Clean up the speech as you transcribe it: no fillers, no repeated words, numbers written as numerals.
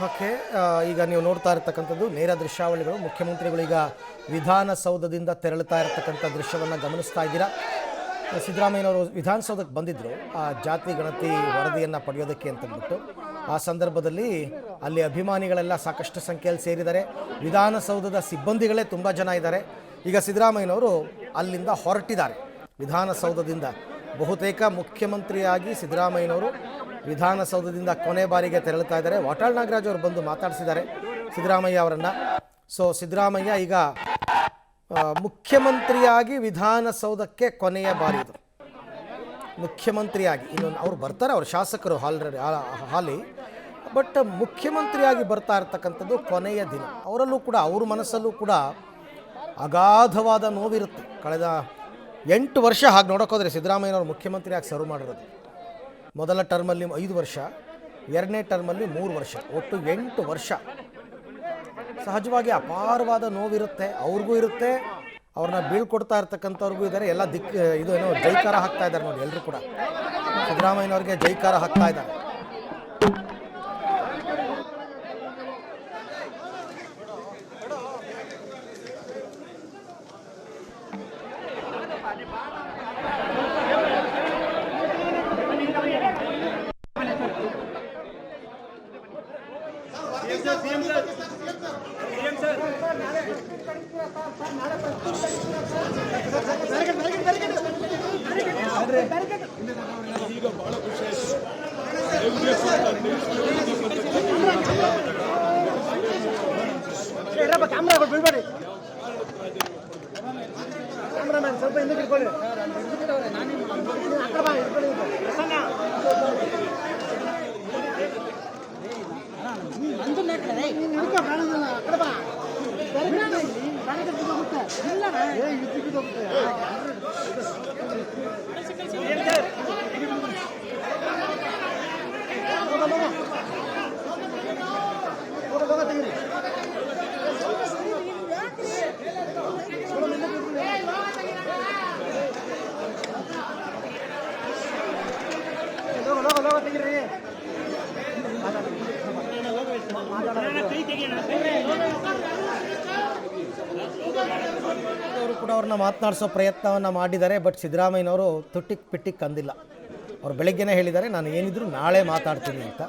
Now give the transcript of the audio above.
Okay, ಈಗ ನೀವು ನೋಡ್ತಾ ಇರತಕ್ಕಂಥದ್ದು ನೇರ ದೃಶ್ಯಾವಳಿಗಳು. ಮುಖ್ಯಮಂತ್ರಿಗಳು ಈಗ ವಿಧಾನಸೌಧದಿಂದ ತೆರಳುತ್ತಾ ಇರತಕ್ಕಂಥ ದೃಶ್ಯವನ್ನು ಗಮನಿಸ್ತಾ ಇದ್ದೀರಾ. ಸಿದ್ದರಾಮಯ್ಯನವರು ವಿಧಾನಸೌಧಕ್ಕೆ ಬಂದಿದ್ದರು ಆ ಜಾತಿ ಗಣತಿ ವರದಿಯನ್ನು ಪಡೆಯೋದಕ್ಕೆ ಅಂತಂದ್ಬಿಟ್ಟು. ಆ ಸಂದರ್ಭದಲ್ಲಿ ಅಲ್ಲಿ ಅಭಿಮಾನಿಗಳೆಲ್ಲ ಸಾಕಷ್ಟು ಸಂಖ್ಯೆಯಲ್ಲಿ ಸೇರಿದ್ದಾರೆ. ವಿಧಾನಸೌಧದ ಸಿಬ್ಬಂದಿಗಳೇ ತುಂಬ ಜನ ಇದ್ದಾರೆ. ಈಗ ಸಿದ್ದರಾಮಯ್ಯನವರು ಅಲ್ಲಿಂದ ಹೊರಟಿದ್ದಾರೆ ವಿಧಾನಸೌಧದಿಂದ. ಬಹುತೇಕ ಮುಖ್ಯಮಂತ್ರಿಯಾಗಿ ಸಿದ್ದರಾಮಯ್ಯನವರು ವಿಧಾನಸೌಧದಿಂದ ಕೊನೆ ಬಾರಿಗೆ ತೆರಳುತ್ತಾ ಇದ್ದಾರೆ. ವಾಟಾಳ್ ನಾಗರಾಜ್ ಅವರು ಬಂದು ಮಾತಾಡಿಸಿದ್ದಾರೆ ಸಿದ್ದರಾಮಯ್ಯ ಅವರನ್ನು. ಸೊ ಸಿದ್ದರಾಮಯ್ಯ ಈಗ ಮುಖ್ಯಮಂತ್ರಿಯಾಗಿ ವಿಧಾನಸೌಧಕ್ಕೆ ಕೊನೆಯ ಬಾರಿ ಇದು ಮುಖ್ಯಮಂತ್ರಿಯಾಗಿ. ಇನ್ನೊಂದು ಅವ್ರು ಬರ್ತಾರೆ, ಅವ್ರು ಶಾಸಕರು ಹಾಲಿ, ಬಟ್ ಮುಖ್ಯಮಂತ್ರಿಯಾಗಿ ಬರ್ತಾ ಇರ್ತಕ್ಕಂಥದ್ದು ಕೊನೆಯ ದಿನ. ಅವರಲ್ಲೂ ಕೂಡ, ಅವ್ರ ಮನಸ್ಸಲ್ಲೂ ಕೂಡ ಅಗಾಧವಾದ ನೋವಿರುತ್ತೆ. ಕಳೆದ 8 ವರ್ಷ ಹಾಗೆ ನೋಡೋಕೋದ್ರೆ ಸಿದ್ದರಾಮಯ್ಯನವರು ಮುಖ್ಯಮಂತ್ರಿಯಾಗಿ ಸರ್ವ್ ಮಾಡಿರೋದು. ಮೊದಲ ಟರ್ಮಲ್ಲಿ 5 ವರ್ಷ, ಎರಡನೇ ಟರ್ಮಲ್ಲಿ 3 ವರ್ಷ, ಒಟ್ಟು 8 ವರ್ಷ. ಸಹಜವಾಗಿ ಅಪಾರವಾದ ನೋವಿರುತ್ತೆ, ಅವ್ರಿಗೂ ಇರುತ್ತೆ, ಅವ್ರನ್ನ ಬೀಳ್ಕೊಡ್ತಾ ಇರ್ತಕ್ಕಂಥವ್ರಿಗೂ ಇದ್ದಾರೆ. ಎಲ್ಲ ಇದು ಏನೋ ಜೈಕಾರ ಹಾಕ್ತಾ ಇದ್ದಾರೆ ನೋಡಿ, ಎಲ್ಲರೂ ಕೂಡ ಸಿದ್ದರಾಮಯ್ಯನವ್ರಿಗೆ ಜೈಕಾರ ಹಾಕ್ತಾ ಇದ್ದಾರೆ. ಈಗ ಬಹಳ ಖುಷಿ ಆಯಿತು. ಕ್ಯಾಮ್ರಾ ಬಿಡ್ಬೇಡಿ, ಕ್ಯಾಮ್ರಾಮನ್ ಸ್ವಲ್ಪ ಹಿಂದೆ ಇಟ್ಕೊಳ್ಳಿ. ಅವರು ಕೂಡ ಅವ್ರನ್ನ ಮಾತನಾಡಿಸೋ ಪ್ರಯತ್ನವನ್ನು ಮಾಡಿದ್ದಾರೆ. ಬಟ್ ಸಿದ್ದರಾಮಯ್ಯನವರು ತುಟ್ಟಿಕ್ ಪಿಟ್ಟಿಕ್ ಅಂದಿಲ್ಲ. ಅವ್ರು ಬೆಳಗ್ಗೆನೇ ಹೇಳಿದ್ದಾರೆ, ನಾನು ಏನಿದ್ರು ನಾಳೆ ಮಾತಾಡ್ತೀನಿ ಅಂತ.